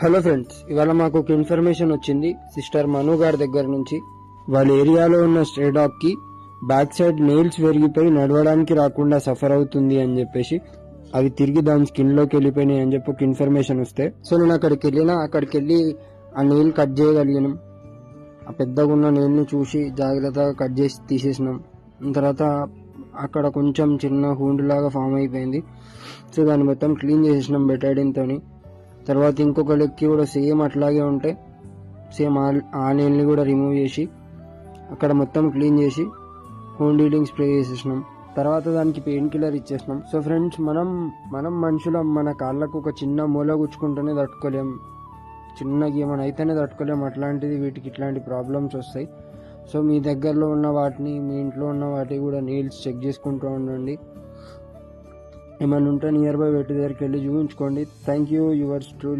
Hello friends, ఇవాళ మాకు ఒక ఇన్ఫర్మేషన్ వచ్చింది సిస్టర్ మను గారి దగ్గర నుంచి. వాళ్ళ ఏరియాలో ఉన్న స్ట్రే డాగ్ కి బ్యాక్ సైడ్ నెయిల్స్ విరిగిపోయి నడవడానికి రాకుండా సఫర్ అవుతుంది అని చెప్పేసి, అవి తిరిగి దాని స్కిన్ లోకి వెళ్ళిపోయినాయి అని చెప్పి ఒక ఇన్ఫర్మేషన్ వస్తే, సో నేను అక్కడికి వెళ్ళి ఆ నెయిల్ కట్ చేయగలిగినాం. ఆ పెద్దగా ఉన్న నెయిల్ ని చూసి జాగ్రత్తగా కట్ చేసి తీసేసినాం. తర్వాత అక్కడ కొంచెం చిన్న హూండ్ లాగా ఫామ్ అయిపోయింది. సో దాన్ని మొత్తం క్లీన్ చేసేసినాం బెటాడిన్ తోని. తర్వాత ఇంకొక లెక్కి కూడా సేమ్ అట్లాగే ఉంటే సేమ్ ఆ నెయిల్ని కూడా రిమూవ్ చేసి అక్కడ మొత్తం క్లీన్ చేసి హోమ్ హీలింగ్ స్ప్రే చేసేసినాం. తర్వాత దానికి పెయిన్ కిల్లర్ ఇచ్చేసినాం. సో ఫ్రెండ్స్, మనం మనుషులం, మన కాళ్ళకు ఒక చిన్న మూల గుచ్చుకుంటేనే తట్టుకోలేం, చిన్నగా ఏమైనా అయితేనే తట్టుకోలేం. అట్లాంటిది వీటికి ఇట్లాంటి ప్రాబ్లమ్స్ వస్తాయి. సో మీ దగ్గరలో ఉన్న వాటిని, మీ ఇంట్లో ఉన్న వాటిని కూడా నెయిల్స్ చెక్ చేసుకుంటూ ఉండండి. ఏమైనా ఉంటే నియర్ బై వెట్ దగ్గరికి వెళ్ళి చూపించుకోండి. Thank you, yours truly.